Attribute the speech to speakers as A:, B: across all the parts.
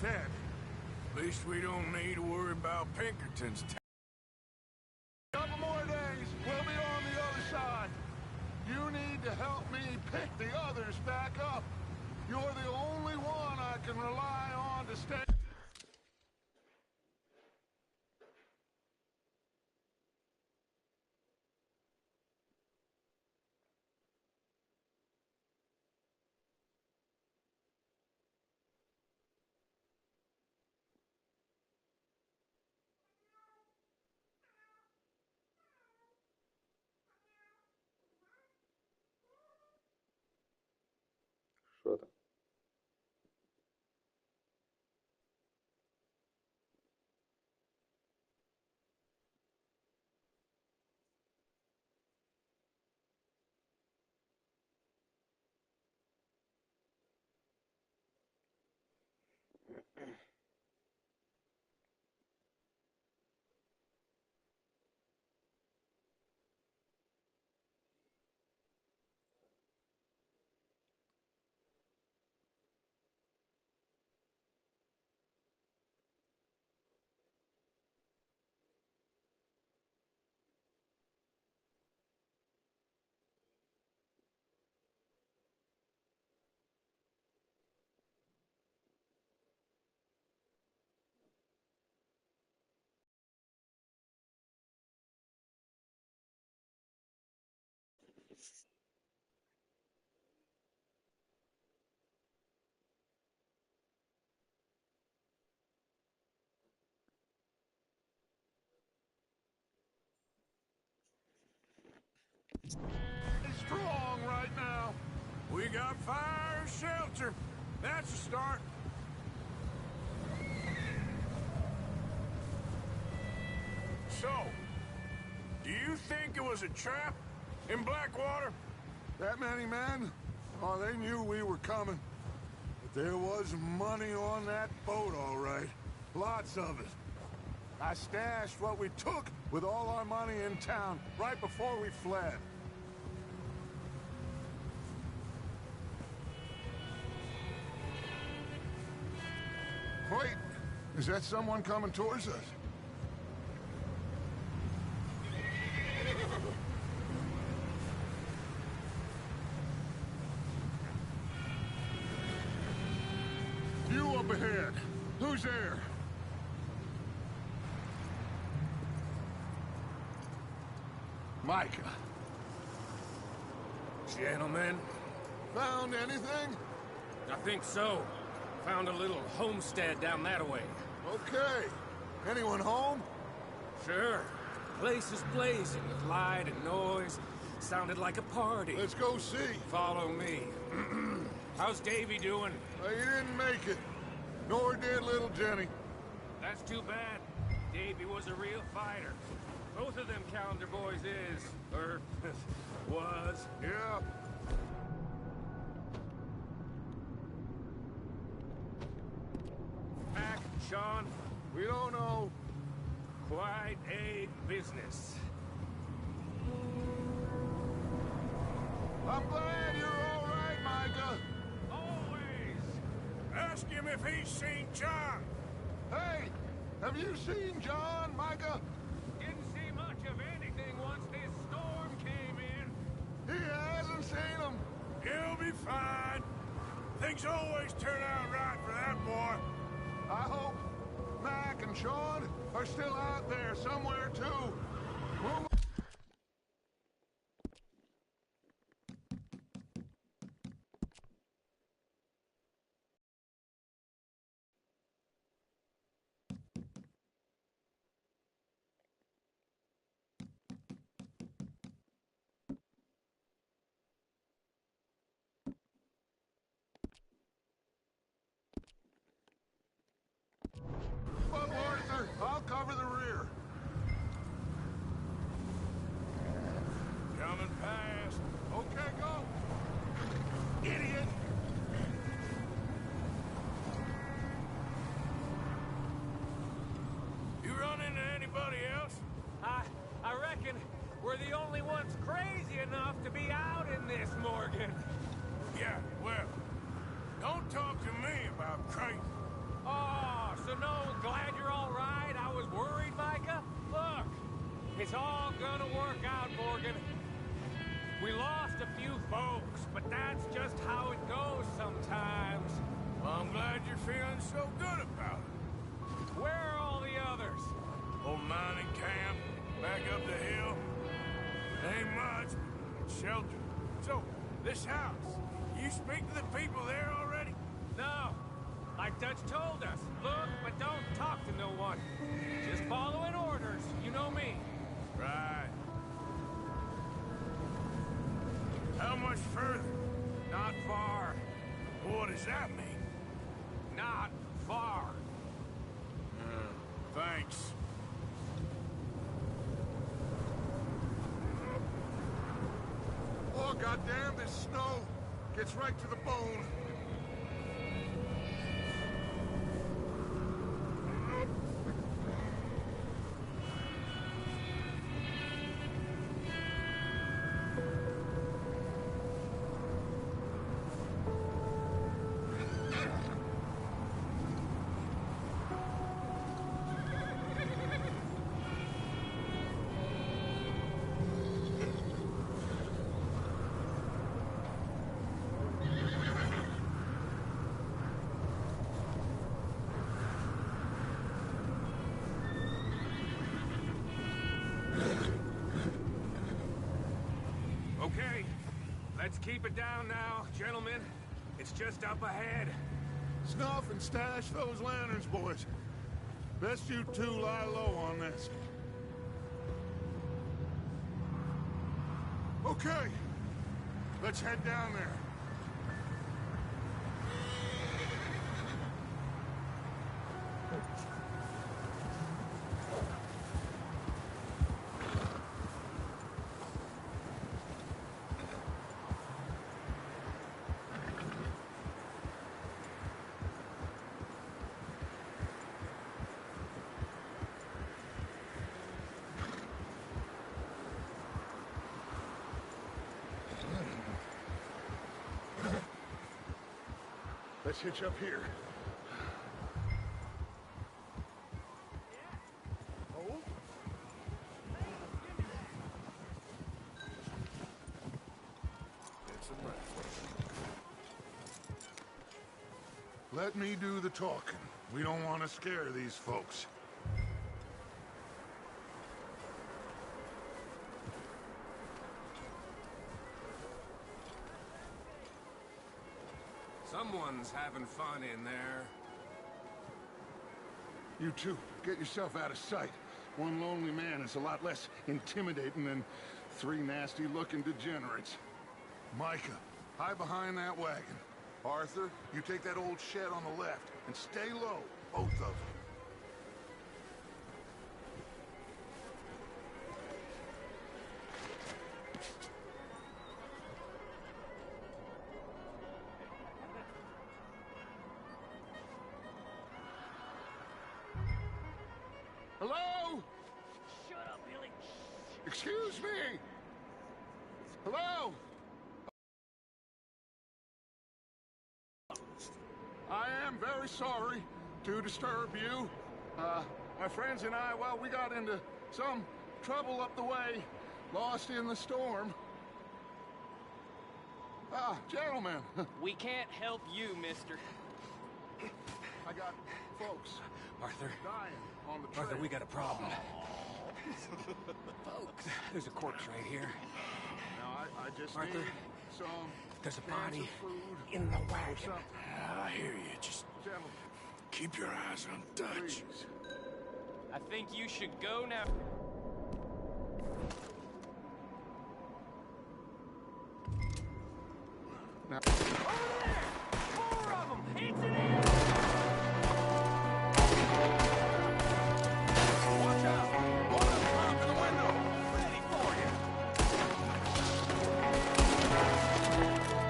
A: fed.
B: At least we don't need to worry about Pinkerton's
A: Couple more days, we'll be on the other side. You need to help me pick the others back up. You're the only one I can rely on to stay.
C: Що там?
A: Strong right now.
B: We got fire and shelter. That's a start. So, do you think it was a trap in Blackwater?
A: That many men? Oh, they knew we were coming. But there was money on that boat, all right. Lots of it. I stashed what we took with all our money in town right before we fled. Wait, is that someone coming towards us? You up ahead. Who's there? Micah.
B: Gentlemen,
A: Found anything?
D: I think so. Found a little homestead down that way.
A: Okay. Anyone home?
D: Sure. Place is blazing with light and noise. Sounded like a party.
A: Let's go see.
D: Follow me. How's Davy doing?
A: He didn't make it. Nor did little Jenny.
D: That's too bad. Davy was a real fighter. Both of them calendar boys is, or was.
A: Yeah.
D: Mac, Sean,
A: We don't know.
D: quite a business.
A: I'm glad you're all right, Micah.
D: Always.
B: ask him if he's seen John.
A: Hey, have you seen John, Micah?
D: Didn't see much of anything once this storm came in.
A: He hasn't seen him.
B: He'll be fine. Things always turn out right for that boy.
A: I hope Mac and Sean are still out there somewhere, too. We'll Arthur, I'll cover the rear.
D: It's all gonna work out, Morgan. We lost a few folks, but that's just how it goes sometimes.
B: Well, I'm glad you're feeling so good about it.
D: Where are all the others?
B: Old mining camp, back up the hill. Ain't much, but shelter. So, this house, you speak to the people there already?
D: No. Like Dutch told us, look, but don't talk to no one. Just following orders, you know me.
B: Right. How much further?
D: Not far.
B: What does that mean?
D: Not far.
B: Thanks.
A: Oh, goddamn, this snow gets right to the bone.
D: Okay, let's keep it down now, gentlemen. It's just up ahead.
A: Snuff and stash those lanterns, boys. Best you two lie low on this. Okay, let's head down there. Let's hitch up here. Oh? Let me do the talking. We don't want to scare these folks.
D: Someone's having fun in there.
A: You two, get yourself out of sight. One lonely man is a lot less intimidating than three nasty-looking degenerates. Micah, hide behind that wagon. Arthur, you take that old shed on the left, and stay low, both of you. Hello?
D: Shut up, Billy.
A: Excuse me? Hello? I am very sorry to disturb you. My friends and I, well, we got into some trouble up the way, lost in the storm. Gentlemen,
C: We can't help you, mister.
A: I got folks
D: Arthur.
A: dying on the trail.
D: Arthur, we got a problem. Folks, there's a corpse right here.
A: Now, I just
D: Arthur,
A: need some
D: there's a
A: cans
D: body
A: of food
D: in the
A: or
D: wagon.
A: something.
B: I hear you. Just
A: Gentlemen,
B: keep your eyes on Dutch.
A: please.
C: I think you should go now.
A: Now,
C: Over there! Four of them! It's an end!
A: watch out! One of them up in the window! Ready for you!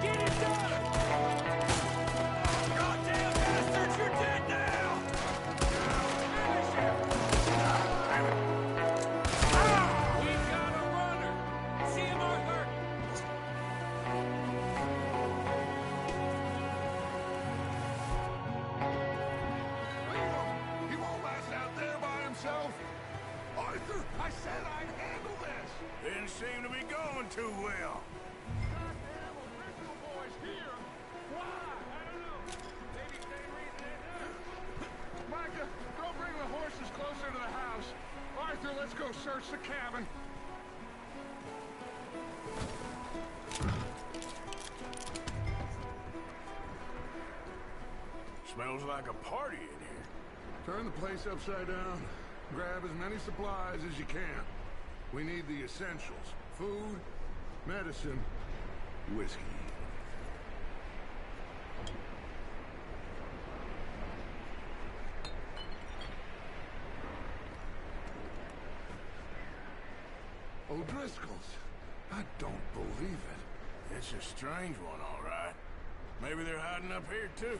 C: Get it done!
B: Goddamn bastards, you're dead now!
C: Finish him!
B: too well.
C: Goddamn official boys here. Why? I don't know. Maybe same reason as us.
A: Micah, go bring the horses closer to the house. Arthur, let's go search the cabin.
B: Smells like a party in here.
A: Turn the place upside down. Grab as many supplies as you can. We need the essentials. Food, medicine, whiskey. O'Driscoll's. I don't believe it.
B: It's a strange one, all right. Maybe they're hiding up here, too.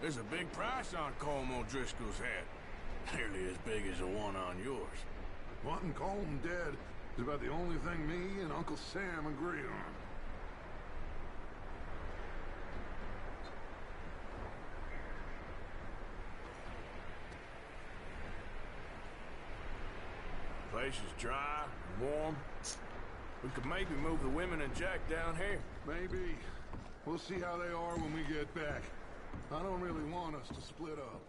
B: There's a big price on Colm O'Driscoll's head. Nearly as big as the one on yours.
A: Wanting Colm dead is about the only thing me and Uncle Sam agree on.
B: Place is dry and warm. We could maybe move the women and Jack down here.
A: Maybe. We'll see how they are when we get back. I don't really want us to split up.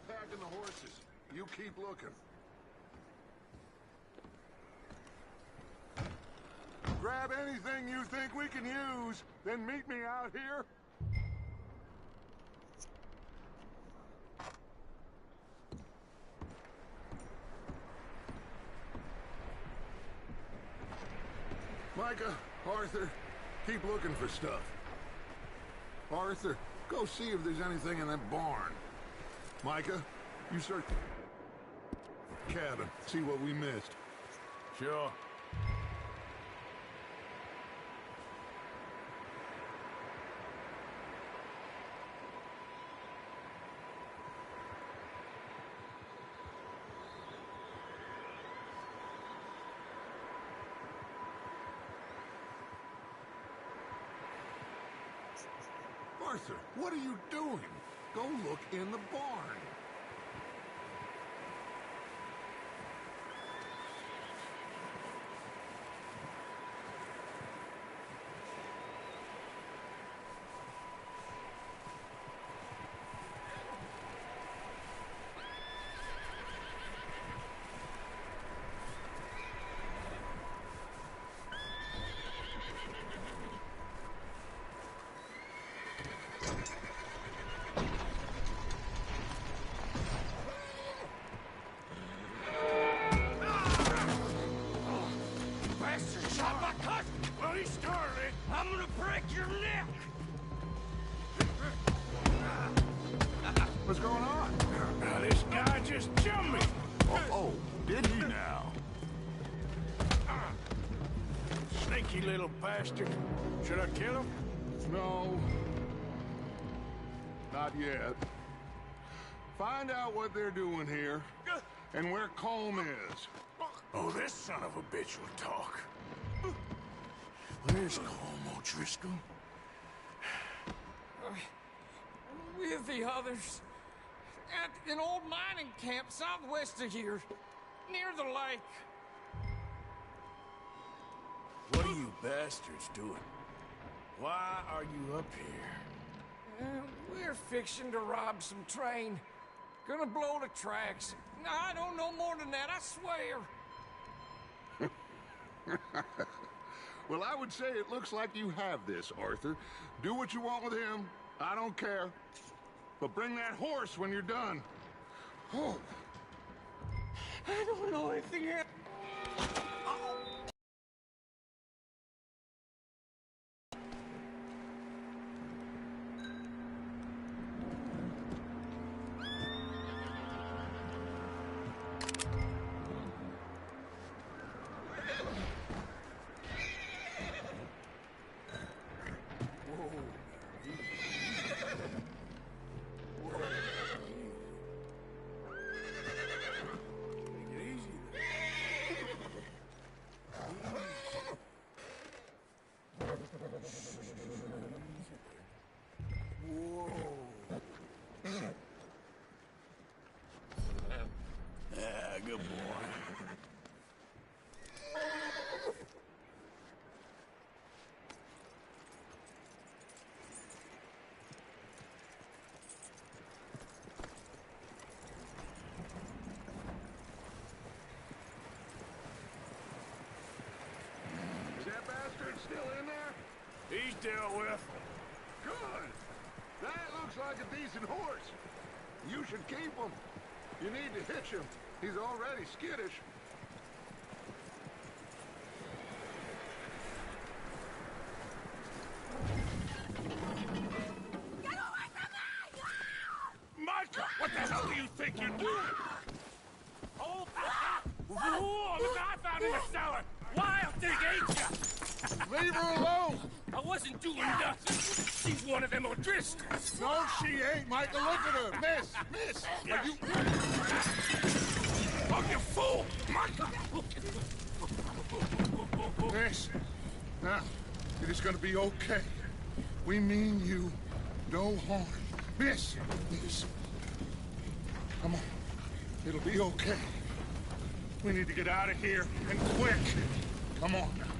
A: Packing the horses. You keep looking. Grab anything you think we can use, then meet me out here. Micah, Arthur, keep looking for stuff. Arthur, go see if there's anything in that barn. Micah, you search the cabin, see what we missed.
B: Sure.
A: Arthur, what are you doing? Go look in the barn.
C: I'm gonna break your neck!
A: What's going on?
B: Now this guy just jumped me.
A: Oh, did he now?
B: Sneaky little bastard. Should I kill him?
A: No. Not yet. Find out what they're doing here, and where Colm is.
B: Oh, this son of a bitch will talk. Where's Colm O'Driscoll?
C: With the others. At an old mining camp southwest of here. Near the lake.
B: What are you bastards doing? Why are you up here?
C: We're fixing to rob some train. Gonna blow the tracks. I don't know more than that, I swear.
A: Well, I would say it looks like you have this, Arthur. Do what you want with him. I don't care. But bring that horse when you're done. Oh.
C: I don't know anything yet.
B: Good boy.
A: Is that bastard still in there?
B: He's dealt with.
A: Good. That looks like a decent horse. You should keep him. You need to hitch him. He's already skittish.
E: Get away from me!
B: Micah, what the hell do you think you're doing? Oh, look, I found in the cellar. Wild thing, ain't ya?
A: Leave her alone!
B: I wasn't doing nothing. She's one of them O'Driscolls.
A: No, she ain't, Micah. Look at her. Miss, are you...
B: Oh, you fool! Micah!
A: Miss, now, it is gonna be okay. We mean you no harm. Miss, come on. It'll be okay. We need to get out of here, and quick. Come on now.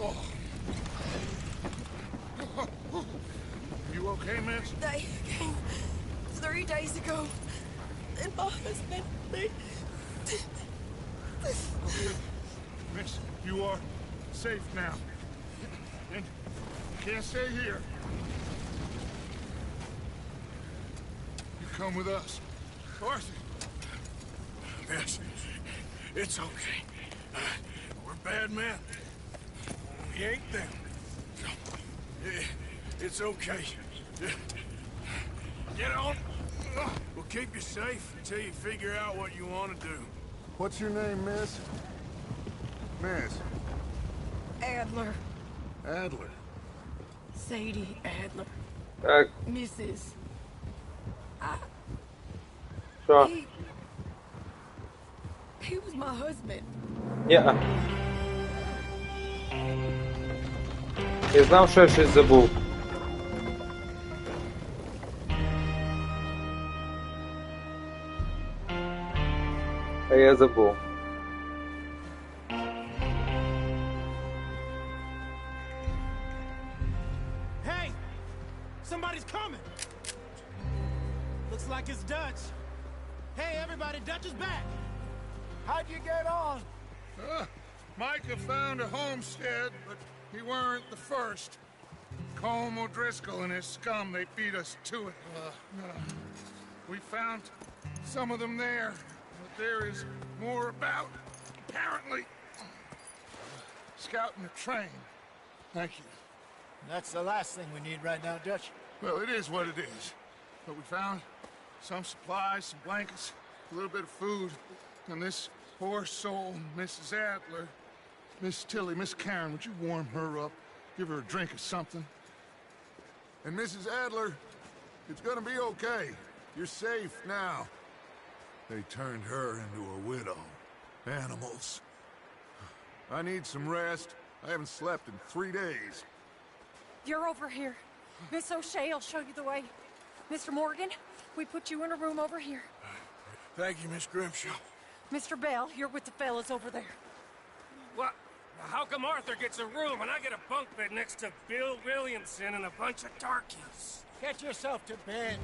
A: Oh. You okay, miss?
E: They came 3 days ago, and my husband,
A: Miss, you are safe now. And you can't stay here. You come with us. Arthur.
B: Miss, it's okay. We're bad men. We ain't them. It's okay. Get on. We'll keep you safe until you figure out what you want to do.
A: What's your name, miss? Miss.
E: Adler,
A: Adler.
E: Sadie Adler,
F: Tak,
E: Mrs.
F: co?
E: He was my husband.
F: Nie. Я знав, що я щось забув. А я забув.
G: Hey! Somebody's coming! Looks like it's Dutch. Hey, everybody, Dutch is back! How'd you get on?
A: Micah found a homestead, but he weren't the first. Colm O'Driscoll and his scum, they beat us to it. We found some of them there, but there is more about, apparently. Scouting the train. Thank you.
G: That's the last thing we need right now, Dutch.
A: Well, it is what it is. But we found some supplies, some blankets, a little bit of food, and this poor soul, Mrs. Adler, Miss Tilly, Miss Karen, would you warm her up? Give her a drink or something? And Mrs. Adler, it's gonna be okay. You're safe now. They turned her into a widow. Animals. I need some rest. I haven't slept in 3 days.
H: You're over here. Miss O'Shea will show you the way. Mr. Morgan, we put you in a room over here.
B: Thank you, Miss Grimshaw.
H: Mr. Bell, you're with the fellas over there.
D: What? How come Arthur gets a room and I get a bunk bed next to Bill Williamson and a bunch of darkies?
G: Get yourself to bed.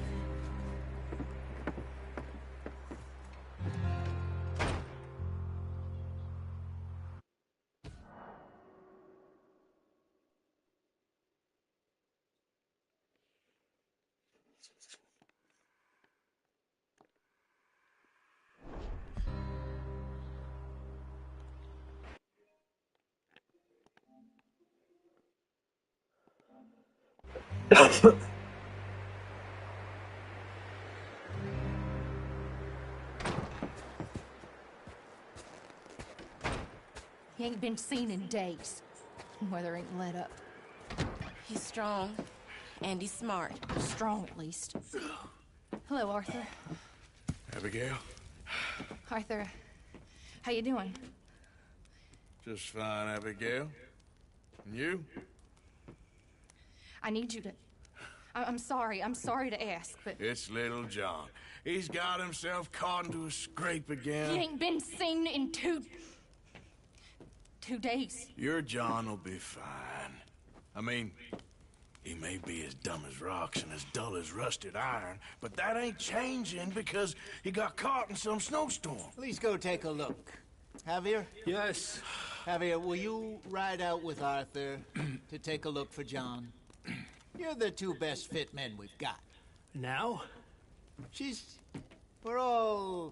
H: He ain't been seen in days. Weather ain't let up.
E: He's strong, and he's smart.
H: Strong, at least. Hello, Arthur.
B: Abigail?
H: Arthur, how you doing?
B: Just fine, Abigail. And you?
H: I need you to... I'm sorry to ask, but...
B: It's little John. He's got himself caught into a scrape again.
H: He ain't been seen in two days.
B: Your John will be fine. I mean, he may be as dumb as rocks and as dull as rusted iron, but that ain't changing because he got caught in some snowstorm.
I: Please go take a look. Javier?
G: Yes.
I: Javier, will you ride out with Arthur to take a look for John? You're the two best fit men we've got.
G: Now?
I: We're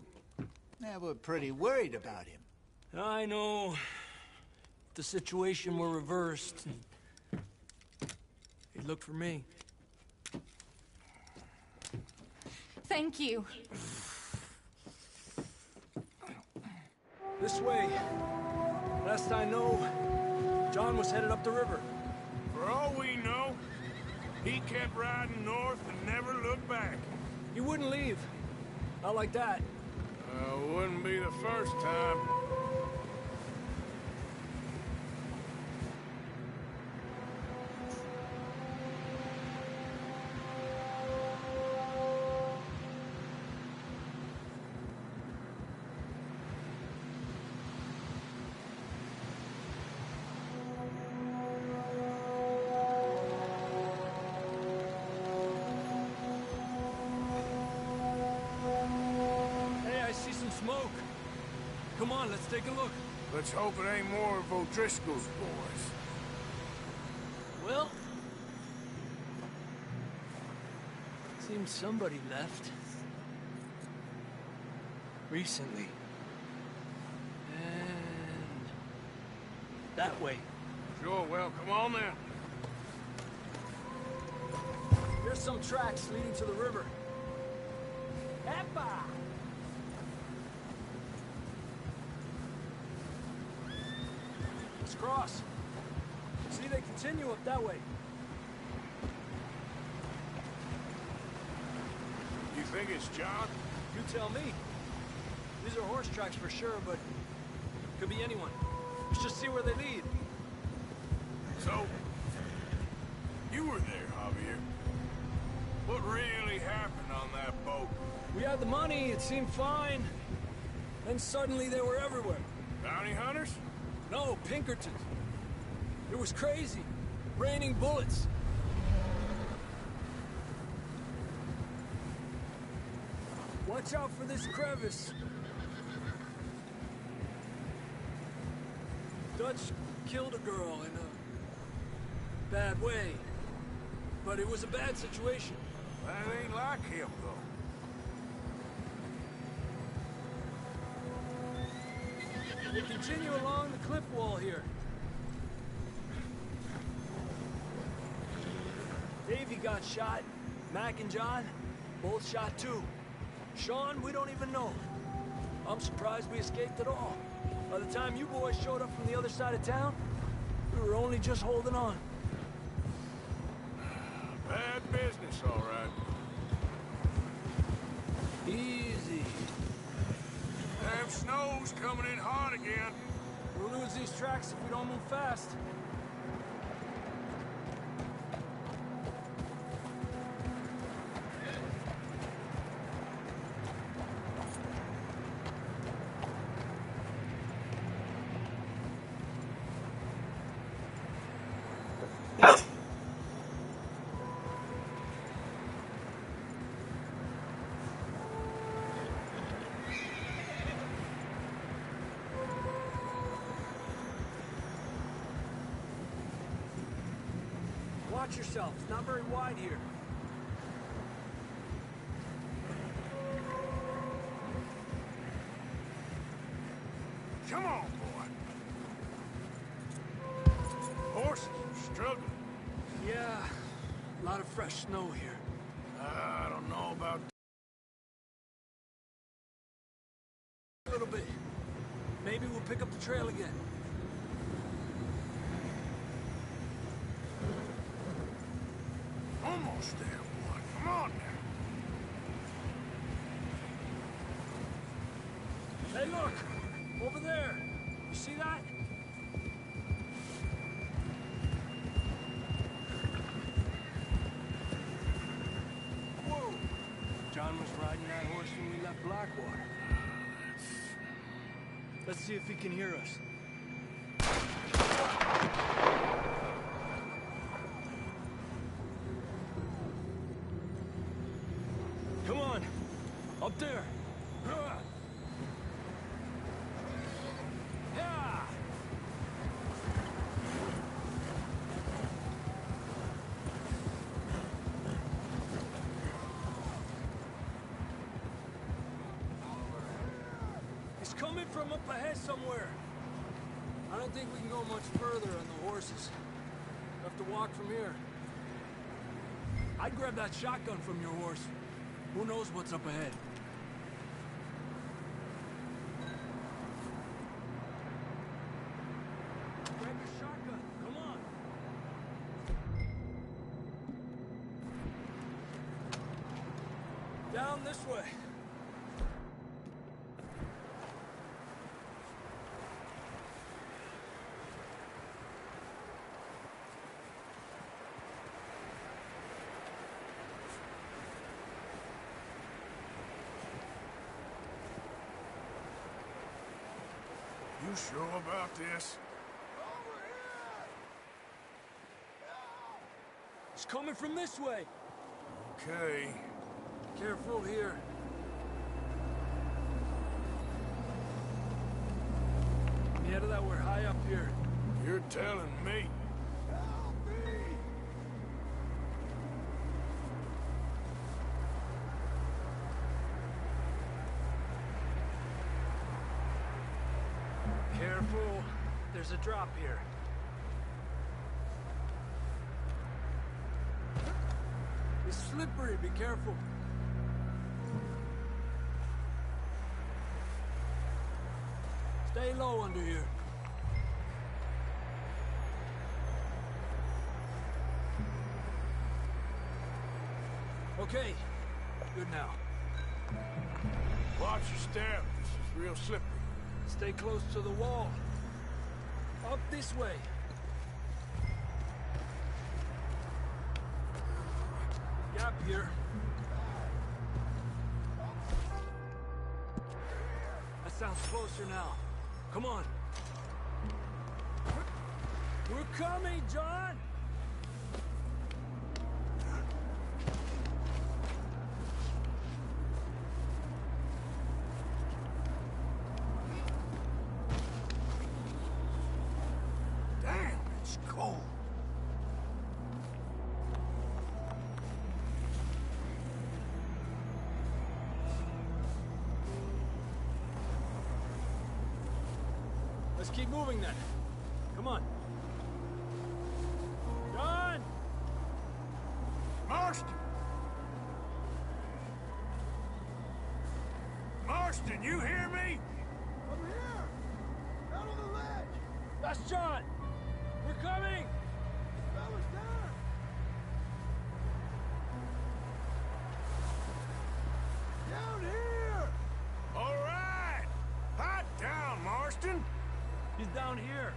I: pretty worried about him.
G: I know. If the situation were reversed, he'd look for me.
H: Thank you.
G: This way. Last I know, John was headed up the river.
B: For all we know, he kept riding north and never looked back.
G: He wouldn't leave. Not like that.
B: Wouldn't be the first time.
G: Smoke. Come on, let's take a look.
B: Let's hope it ain't more of O'Driscoll's boys.
G: Well, seems somebody left. Recently. And that way.
B: Sure, well, come on then.
G: There's some tracks leading to the river. Kpah! Let's cross. See, they continue up that way.
B: You think it's John?
G: You tell me. These are horse tracks for sure, but could be anyone. Let's just see where they lead.
B: So, you were there, Javier. What really happened on that boat?
G: We had the money, it seemed fine. Then suddenly they were everywhere.
B: Bounty hunters?
G: No, Pinkertons. It was crazy. Raining bullets. Watch out for this crevice. Dutch killed a girl in a bad way. But it was a bad situation.
B: That ain't like him, though.
G: They continue along the cliff wall here. Davey got shot. Mac and John, both shot too. Sean, we don't even know. I'm surprised we escaped at all. By the time you boys showed up from the other side of town, we were only just holding on.
B: Bad business, all right.
G: Easy.
B: Damn snow's coming in hard again.
G: We'll lose these tracks if we don't move fast. Watch yourself. It's not very wide here.
B: Come on, boy. Horses are struggling.
G: Yeah, A lot of fresh snow here.
B: I don't know about...
G: A little bit. Maybe we'll pick up the trail again.
B: Almost there, boy. Come on now.
G: Hey, look! Over there! You see that? Whoa! John was riding that horse when we left Blackwater. Let's see if he can hear us. Come on! Up there! Yeah! It's coming from up ahead somewhere. I don't think we can go much further on the horses. We'll have to walk from here. I'd grab that shotgun from your horse. Who knows what's up ahead? Grab your shotgun. Come on. Down this way.
B: You sure about this?
G: It's coming from this way.
B: Okay.
G: Careful here. Yeah, that we're high up here.
B: You're telling me.
A: Help me!
G: Careful. There's a drop here. It's slippery. Be careful. Stay low under here. Okay. Good now.
B: Watch your step. This is real slippery.
G: Stay close to the wall. Up this way. Gap here. That sounds closer now. Come on. We're coming, John!
B: Damn, it's cold.
G: Let's keep moving then. Come on. John!
B: Marston! Marston, you hear me?
A: I'm here! Out on the ledge!
G: That's John! We're coming!
A: Fellas down! Down here!
B: All right! Hot down, Marston!
G: He's down here.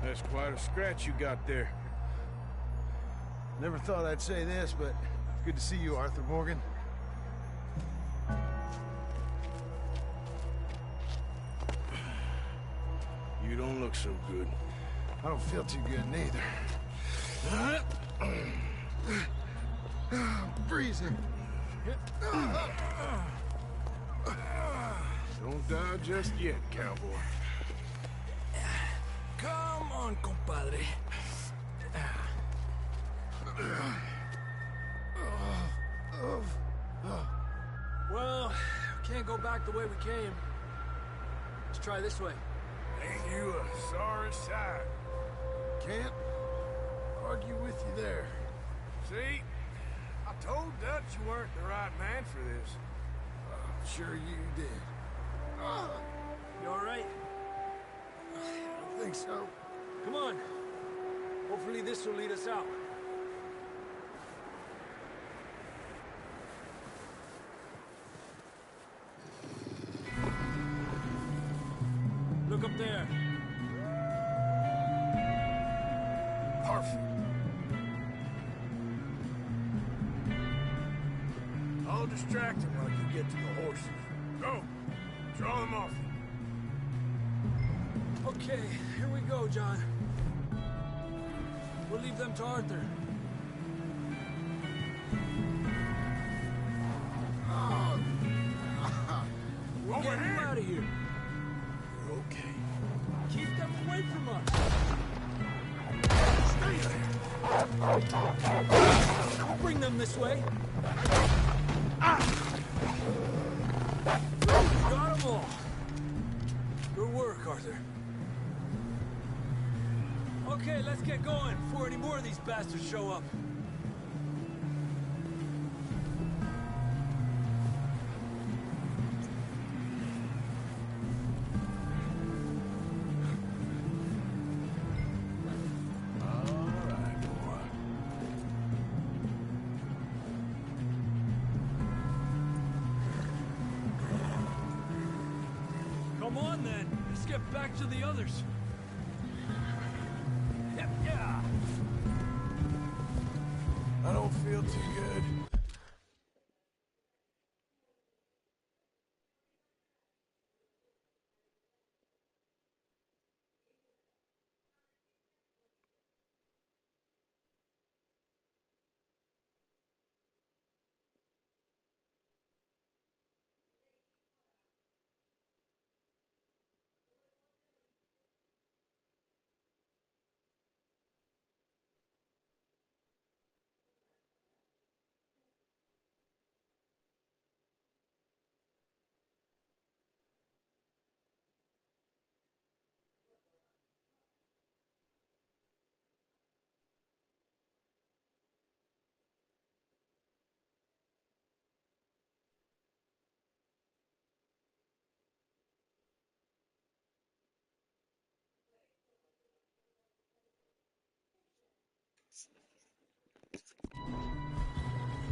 B: That's quite a scratch you got there.
J: Never thought I'd say this, but good to see you, Arthur Morgan.
B: You don't look so good.
J: I don't feel too good neither. I'm freezing.
B: Don't die just yet, cowboy.
G: Come on, compadre. Well, we can't go back the way we came. Let's try this way.
B: Ain't you a sorry sight?
J: Can't argue with you there.
B: See? I told Dutch you weren't the right man for this.
J: Sure you did.
G: You all right?
J: I think so.
G: Come on. Hopefully this will lead us out. Look up there.
B: Perfect. I'll distract him while you get to the horses. Go. Draw them off.
G: Okay, here we go, John. We'll leave them to Arthur. We'll get him out of here.
B: You're okay.
G: Keep them away from us.
B: Stay there.
G: We'll bring them this way. Got them all. Good work, Arthur. Okay, let's get going before any more of these bastards show up. Come on, then. Let's get back to the others. Yeah.
B: I don't feel too good.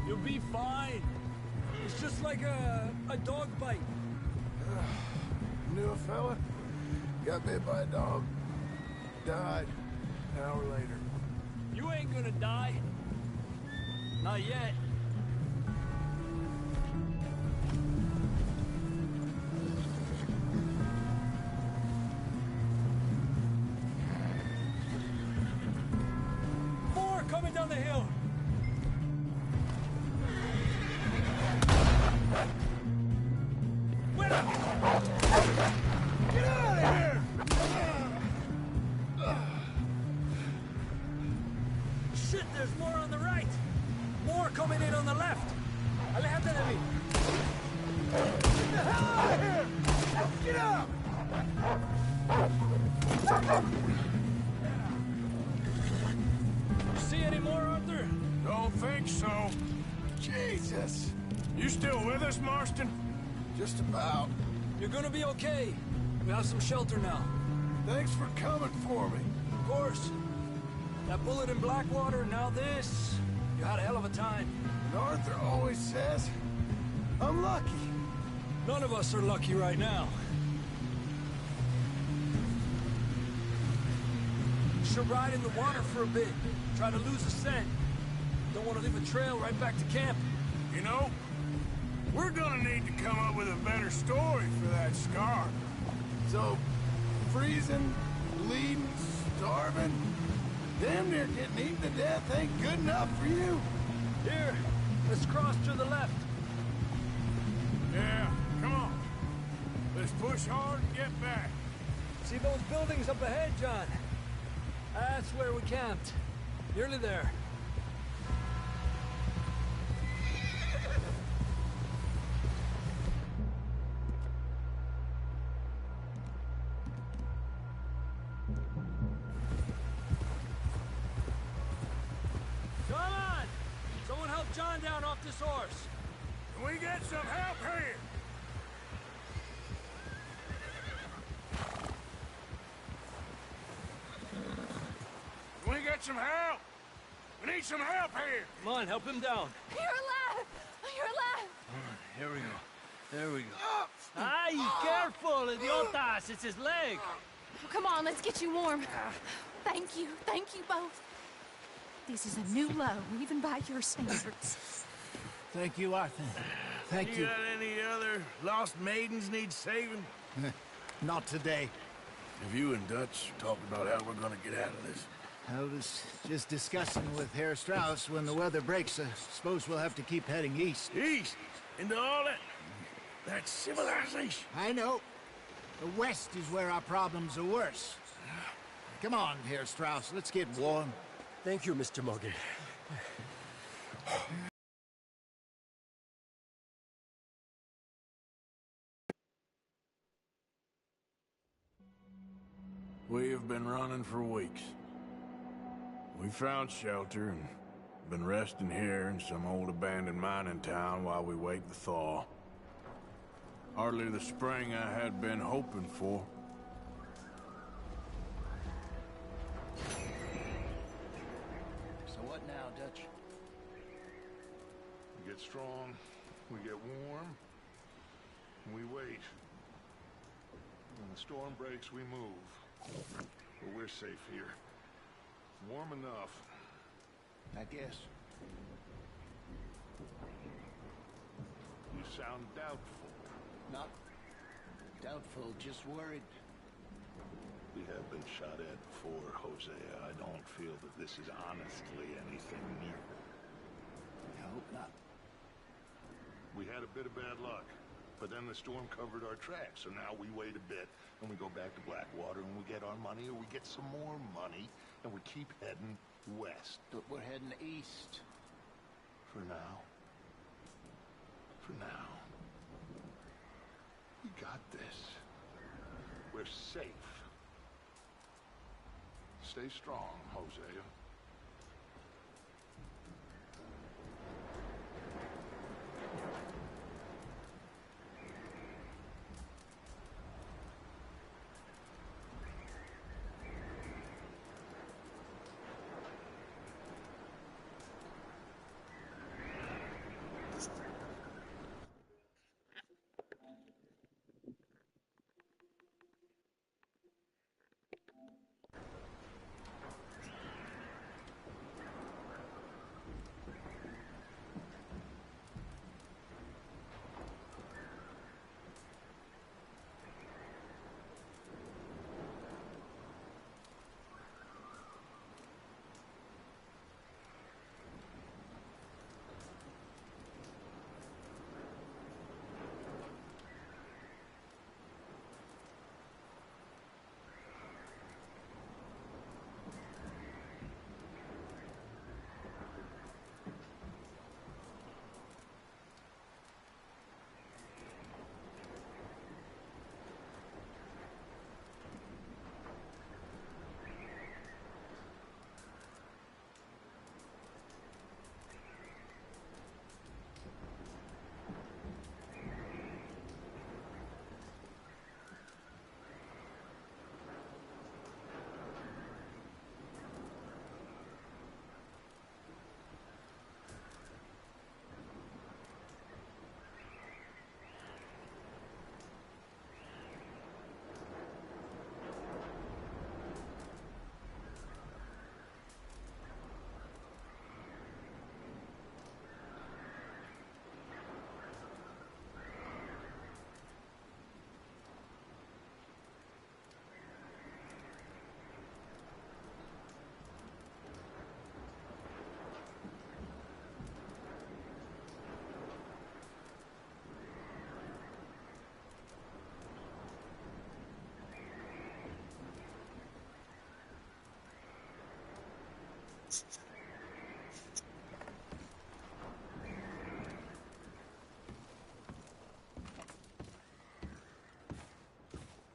G: You'll be fine. It's just like a dog bite.
J: Knew a fella, got bit by a dog, died an hour later.
G: You ain't gonna die. Not yet. More coming down the hill. Wait up! Get out of here! Shit, there's more on the right. More coming in on the left. Alejate de mí. Get the hell out of here! Get up! You see any more, Arthur?
B: Don't think so.
J: Jesus!
B: You still with us, Marston?
J: Just about.
G: You're gonna be okay. We have some shelter now.
J: Thanks for coming for me.
G: Of course. That bullet in Blackwater, now this. You had a hell of a time.
J: And Arthur always says, I'm lucky.
G: None of us are lucky right now. Should ride in the water for a bit. Try to lose a scent. Don't want to leave a trail right back to camp.
B: You know, we're gonna need to come up with a better story for that scar.
J: So, freezing, bleeding, starving, damn near getting eaten to death ain't good enough for you.
G: Here, let's cross to the left.
B: Yeah, come on. Let's push hard and get back.
G: See those buildings up ahead, John? That's where we camped. Nearly there. Come on! Someone help John down off this horse.
B: Can we get some help here? Can we get some help? We need some help here!
G: Come on, help him down.
E: You're alive! You're alive!
G: Here we go. There we go. Ay, careful, idiotas! It's his leg!
E: Oh, come on, let's get you warm. Thank you both. This is a new low, even by your standards.
I: Thank you, Arthur. Thank you.
B: Got any other lost maidens need saving?
I: Not today.
B: Have you and Dutch talked about how we're gonna get out of this?
I: I was just discussing with Herr Strauss when the weather breaks. I suppose we'll have to keep heading east.
B: East? Into all that civilization?
I: I know. The west is where our problems are worse. Come on, Herr Strauss. Let's get warm.
G: Thank you, Mr. Morgan.
B: We have been running for weeks. We found shelter and been resting here in some old abandoned mining town while we wait the thaw. Hardly the spring I had been hoping for.
I: So what now, Dutch?
A: We get strong, we get warm, and we wait. When the storm breaks, we move. But we're safe here. Warm enough.
I: I guess.
A: You sound doubtful.
I: Not doubtful, just worried.
A: We have been shot at before, Hosea. I don't feel that this is honestly anything new.
I: I hope not.
A: We had a bit of bad luck, but then the storm covered our tracks, so now we wait a bit, and we go back to Blackwater, and we get our money, or we get some more money, and we keep heading west.
I: But we're heading east.
A: For now. For now. We got this. We're safe. Stay strong, Hosea.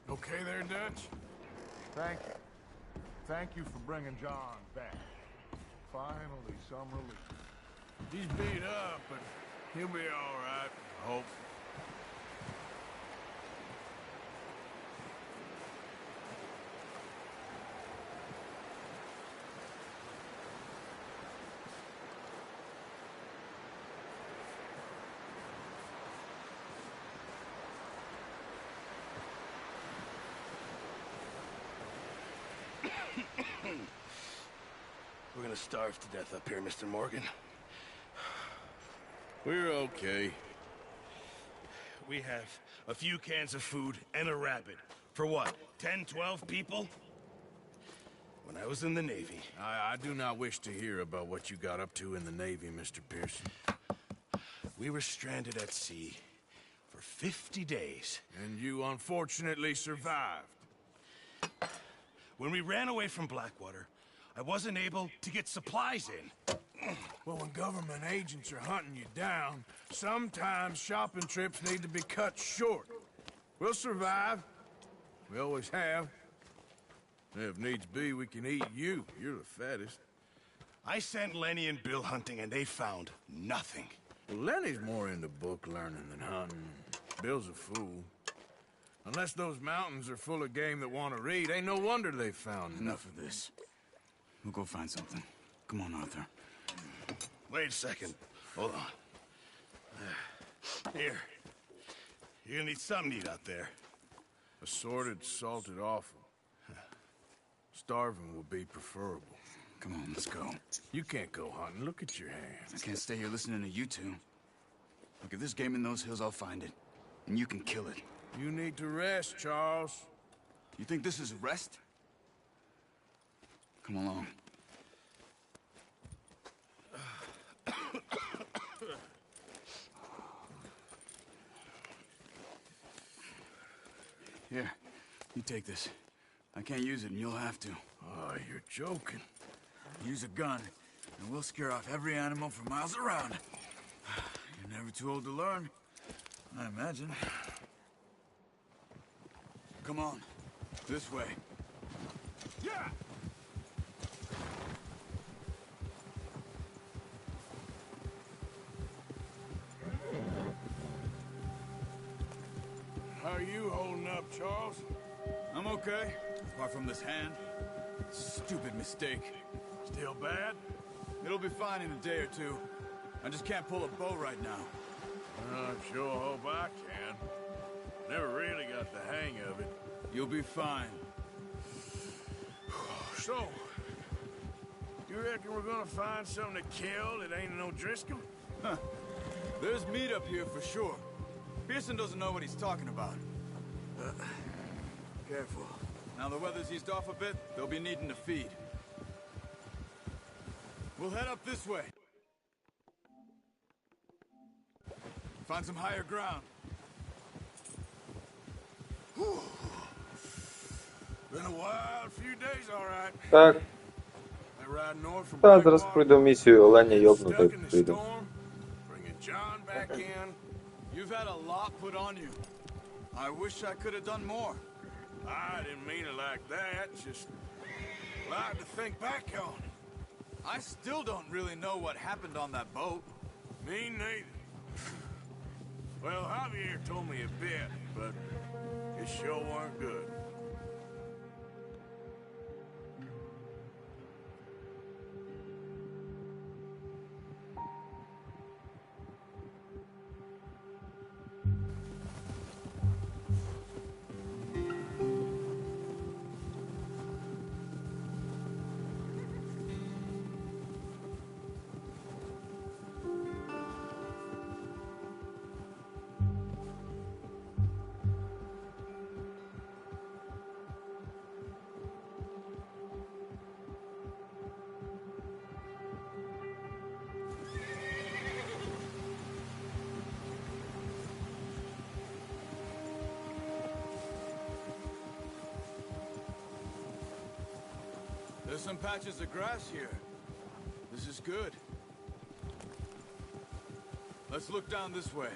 B: Okay there, Dutch?
A: Thank you. thank you for bringing John back. Finally, some relief.
B: He's beat up, but he'll be all right, I hope.
J: We're gonna starve to death up here, Mr. Morgan.
B: We're okay.
J: We have a few cans of food and a rabbit. For what, 10, 12 people? When I was in the Navy...
B: I do not wish to hear about what you got up to in the Navy, Mr. Pearson.
J: We were stranded at sea for 50 days.
B: And you unfortunately survived.
J: When we ran away from Blackwater, I wasn't able to get supplies in.
B: Well, when government agents are hunting you down, sometimes shopping trips need to be cut short. We'll survive. We always have. If needs be, we can eat you. You're the fattest.
J: I sent Lenny and Bill hunting, and they found nothing.
B: Well, Lenny's more into book learning than hunting. Bill's a fool. Unless those mountains are full of game that want to read, ain't no wonder they found
K: Enough of this. We'll go find something. Come on, Arthur.
J: Wait a second. Hold on. Here. You're gonna need something to eat out there.
B: Assorted, salted offal. Starving will be preferable.
K: Come on, let's go.
B: You can't go hunting. Look at your hands.
K: I can't stay here listening to you two. Look, if there's game in those hills, I'll find it. And you can kill it.
B: You need to rest, Charles.
K: You think this is rest? Come along. Here, you take this. I can't use it, and you'll have to.
B: Oh, you're joking.
K: Use a gun, and we'll scare off every animal for miles around. You're never too old to learn, I imagine. Come on, this way.
J: Yeah!
B: How are you holding up, Charles?
K: I'm okay, apart from this hand. Stupid mistake.
B: Still bad?
K: It'll be fine in a day or two. I just can't pull a bow right now.
B: I sure hope I can. Never really got the hang of it.
K: You'll be fine.
B: So, you reckon we're gonna find something to kill that ain't no Driscoll?
K: Huh. There's meat up here for sure. Pearson doesn't know what he's talking about. Careful. Now the weather's eased off a bit, they'll be needing to feed. We'll head up this way. Find some higher ground.
B: Whew. Been a wild few days, all right.
F: Так,
B: I ride north from
F: та зараз пройду місію Оленя йобнути прийду.
B: Bringing John back in.
K: You've had a lot put on you. I wish I could have done more.
B: I didn't mean it like that. Just like to think back on it.
K: I still don't really know what happened on that boat.
B: Me neither. Well, Javier told me a bit, but it sure weren't good.
K: There's some patches of grass here. This is good. Let's look down this way.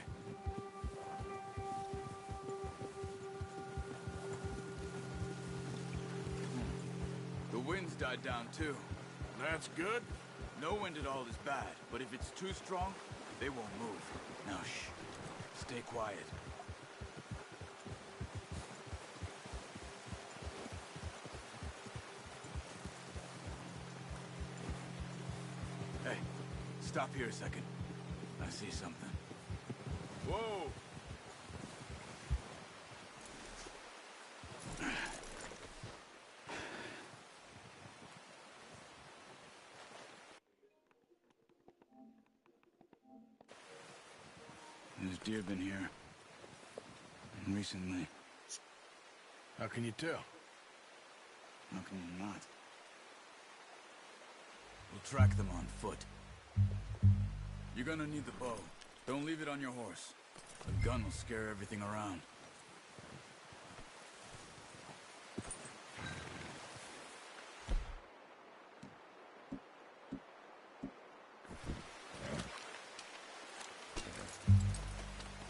K: The wind's died down, too.
B: That's good?
K: No wind at all is bad, but if it's too strong, they won't move. Now, shh. Stay quiet. Hey, stop here a second. I see something.
B: Whoa!
K: There's deer been here. And recently.
B: How can you tell?
K: How can you not? We'll track them on foot. You're gonna need the bow. Don't leave it on your horse. The gun will scare everything around.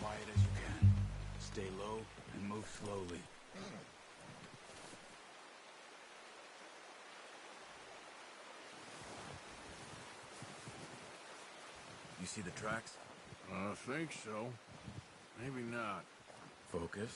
K: Quiet as you can. Stay low and move slowly. You see the tracks?
B: I think so. Maybe not.
K: Focus.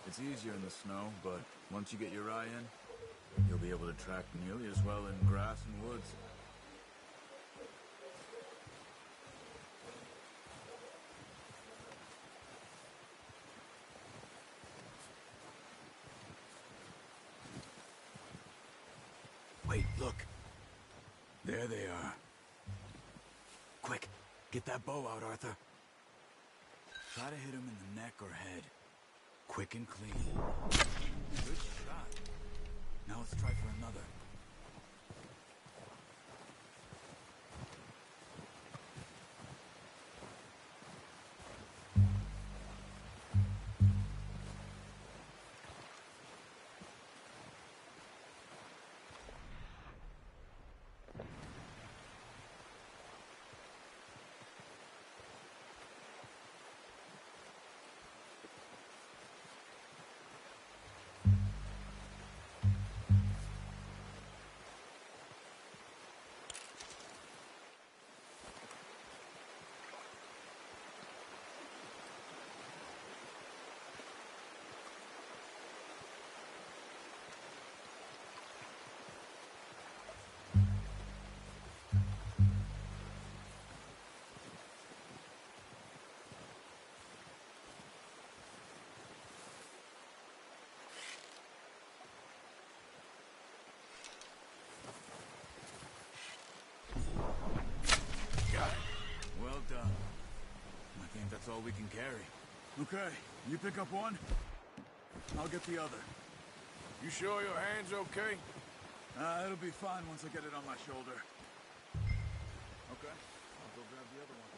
K: It's easier in the snow, but once you get your eye in, you'll be able to track nearly as well in grass and woods. Wait, look. There they are. Quick, get that bow out, Arthur. Try to hit him in the neck or head. Quick and clean. Good shot. Now let's try for another. Well done. I think that's all we can carry. Okay, you pick up one, I'll get the other.
B: You sure your hand's okay?
K: It'll be fine once I get it on my shoulder. Okay, I'll go grab the other one.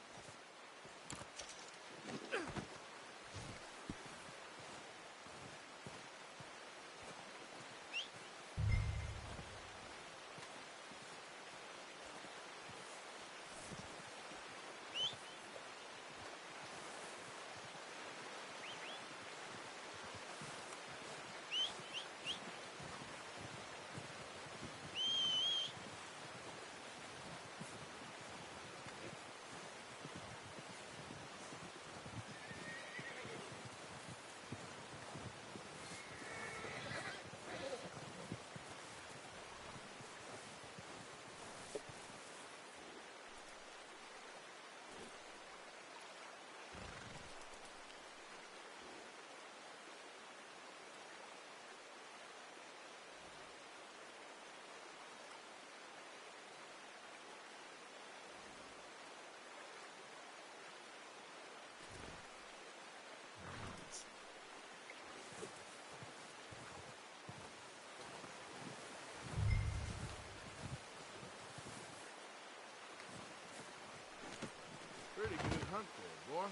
B: hunt there, boy.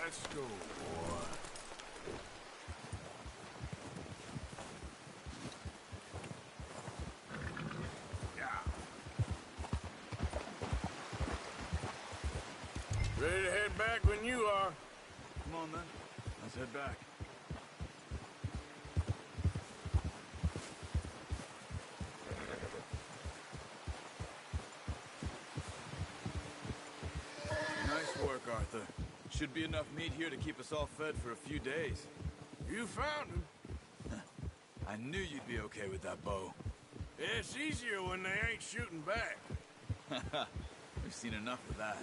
B: Let's go, boy. Ready to head back when you are.
K: Come on, then. Let's head back. Nice work, Arthur. Should be enough meat here to keep us all fed for a few days.
B: You found him.
K: I knew you'd be okay with that bow.
B: It's easier when they ain't shooting back.
K: We've seen enough of that.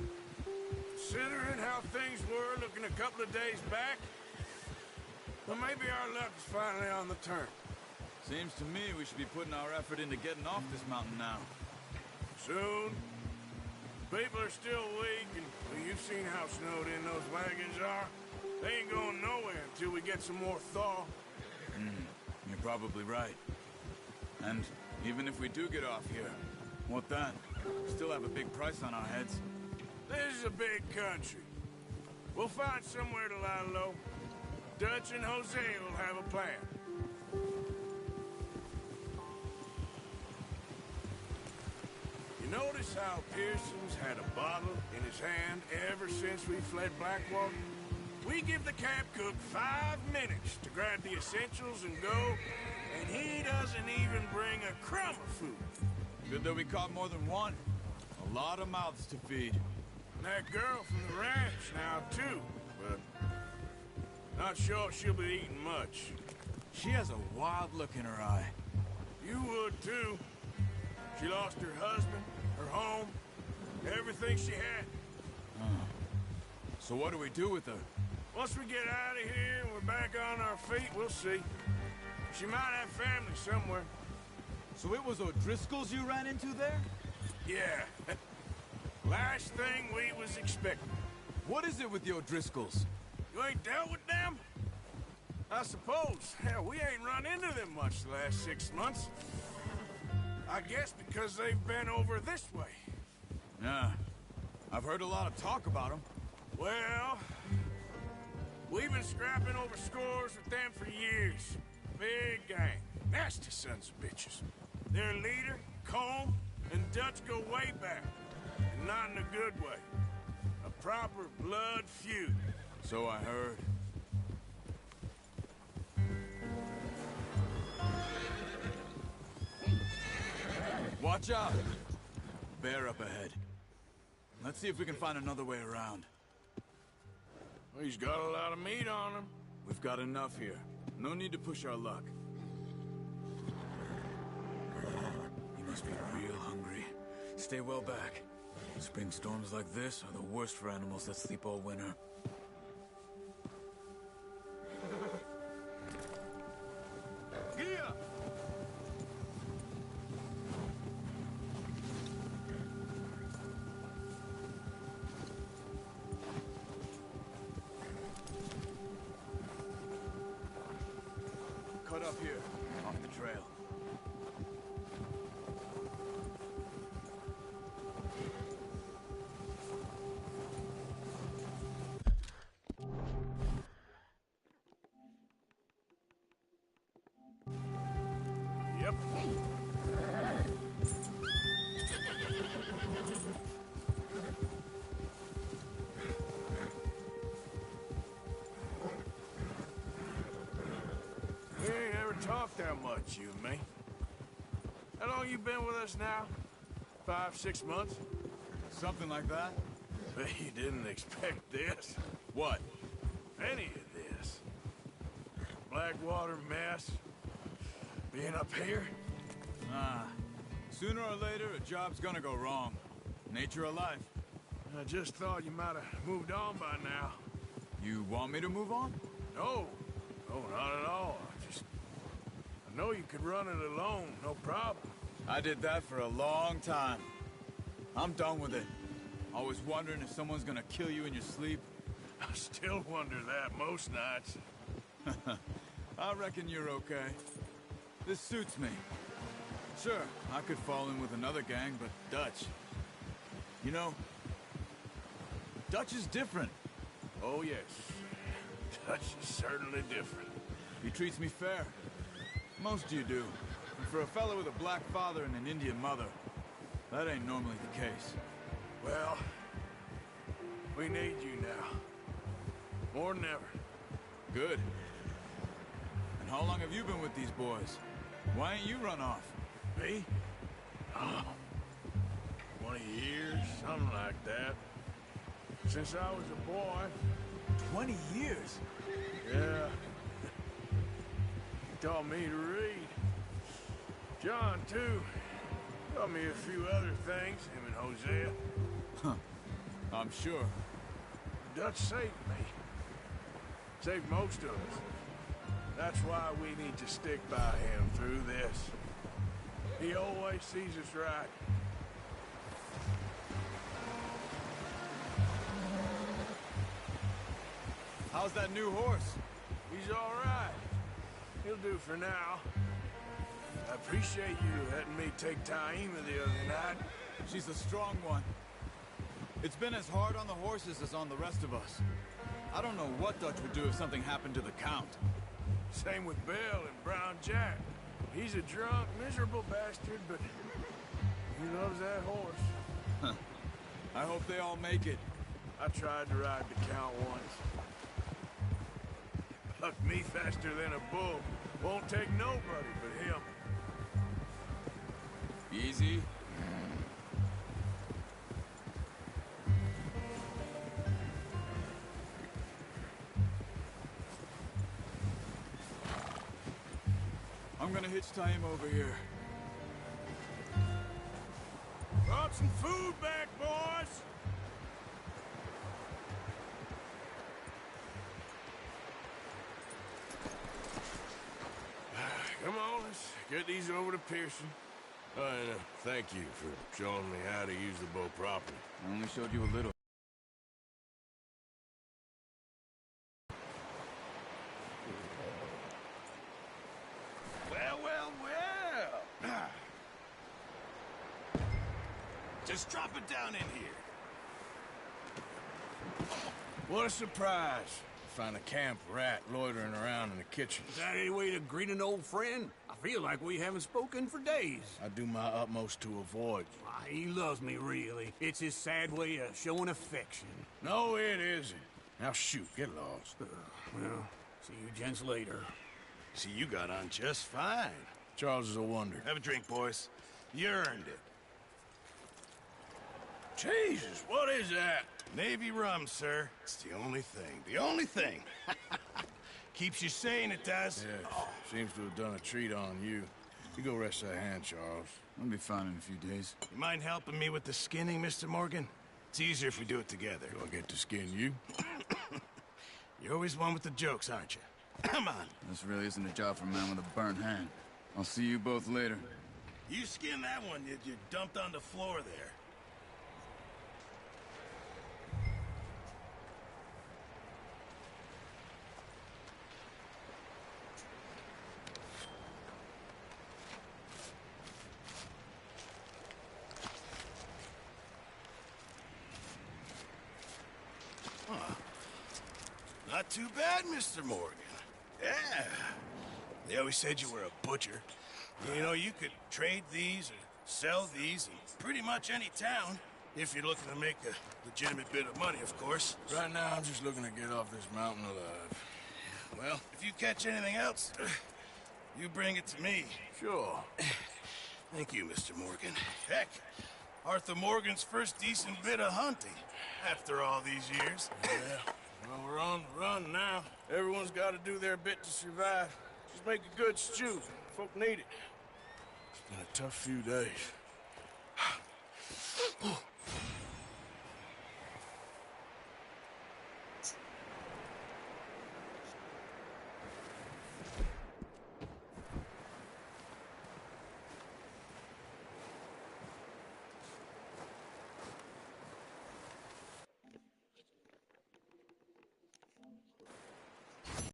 B: Considering how things were looking a couple of days back, well, maybe our luck is finally on the turn.
K: Seems to me we should be putting our effort into getting off this mountain now.
B: Soon. People are still weak, and well, you've seen how snowed in those wagons are. They ain't going nowhere until we get some more thaw.
K: You're probably right. And even if we do get off here, what then? We still have a big price on our heads.
B: This is a big country. We'll find somewhere to lie low. Dutch and Jose will have a plan. You notice how Pearson's had a bottle in his hand ever since we fled Blackwater? We give the camp cook 5 minutes to grab the essentials and go, and he doesn't even bring a crumb of food.
K: Good that we caught more than one. A lot of mouths to feed.
B: And that girl from the ranch now, too, but not sure she'll be eating much.
K: She has a wild look in her eye.
B: You would, too. She lost her husband, her home, everything she had.
K: So what do we do with her?
B: Once we get out of here and we're back on our feet, we'll see. She might have family somewhere.
K: So it was O'Driscoll's you ran into there?
B: Yeah. Last thing we was expecting.
K: What is it with the O'Driscolls?
B: You ain't dealt with them? I suppose. Hell, we ain't run into them much the last 6 months. I guess because they've been over this way.
K: Yeah. I've heard a lot of talk about them.
B: Well, we've been scrapping over scores with them for years. Big gang. Nasty sons of bitches. Their leader, Combe, and Dutch go way back. And not in a good way. A proper blood feud.
K: So I heard. Watch out! Bear up ahead. Let's see if we can find another way around.
B: Well, he's got a lot of meat on him.
K: We've got enough here. No need to push our luck. You must be real hungry. Stay well back. Spring storms like this are the worst for animals that sleep all winter. Cut up here, off the trail.
B: Yep. We ain't ever talked that much, you and me. How long you been with us now? 5, 6 months?
K: Something like that?
B: Bet you didn't expect this.
K: What?
B: Any of this. Blackwater mess. Being up here?
K: Sooner or later, a job's gonna go wrong. Nature of life.
B: I just thought you might have moved on by now.
K: You want me to move on?
B: No. No, not at all. I know you could run it alone, no problem.
K: I did that for a long time. I'm done with it. Always wondering if someone's gonna kill you in your sleep.
B: I still wonder that most nights.
K: I reckon you're okay. This suits me. Sure, I could fall in with another gang, but Dutch. You know, Dutch is different.
B: Oh, yes. Dutch is certainly different.
K: He treats me fair. Most of you do. And for a fella with a black father and an Indian mother, that ain't normally the case.
B: Well, we need you now. More than ever.
K: Good. And how long have you been with these boys? Why ain't you run off?
B: Me? Oh, 20 years, something like that. Since I was a boy.
K: 20 years?
B: Yeah. He taught me to read. John, too. Taught me a few other things, him and Hosea.
K: Huh. I'm sure.
B: Dutch saved me. Saved most of us. That's why we need to stick by him through this. He always sees us right.
K: How's that new horse?
B: He's all right. He'll do for now. I appreciate you letting me take Taima the other night.
K: She's a strong one. It's been as hard on the horses as on the rest of us. I don't know what Dutch would do if something happened to the Count.
B: Same with Bill and Brown Jack. He's a drunk, miserable bastard, but he loves that horse.
K: I hope they all make it.
B: I tried to ride the Count once. Bucked me faster than a bull. Won't take nobody but him.
K: Easy. I'm gonna hitch Taima over here.
B: Brought some food back, boys! Come on, let's get these over to Pearson. And thank you for showing me how to use the bow properly.
K: I only showed you a little.
J: Well, well, well. Just drop it down in here.
B: What a surprise. Find a camp rat loitering around in the kitchen.
L: Is that any way to greet an old friend? I feel like we haven't spoken for days.
B: I do my utmost to avoid you.
L: Why, he loves me, really. It's his sad way of showing affection.
B: No, it isn't. Now shoot, get lost.
L: Well, see you gents later.
J: See, you got on just fine.
B: Charles is a wonder.
J: Have a drink, boys. You earned it.
B: Jesus, what is that?
J: Navy rum, sir. It's the only thing. The only thing. Keeps you sane, it does.
B: Yes, seems to have done a treat on you. You go rest that hand, Charles.
K: I'll be fine in a few days.
J: You mind helping me with the skinning, Mr. Morgan? It's easier if we do it together.
B: Do I get to skin you?
J: You're always one with the jokes, aren't you? Come on.
K: This really isn't a job for a man with a burnt hand. I'll see you both later.
J: You skin that one you dumped on the floor there. Not too bad, Mr. Morgan. Yeah. They always said you were a butcher. You know, you could trade these or sell these in pretty much any town, if you're looking to make a legitimate bit of money, of course.
B: Right now, I'm just looking to get off this mountain alive.
J: Well, if you catch anything else, you bring it to me.
B: Sure.
J: Thank you, Mr. Morgan. Heck, Arthur Morgan's first decent bit of hunting, after all these years.
B: Yeah. Well, we're on the run now. Everyone's got to do their bit to survive. Just make a good stew. Folk need it. It's been a tough few days.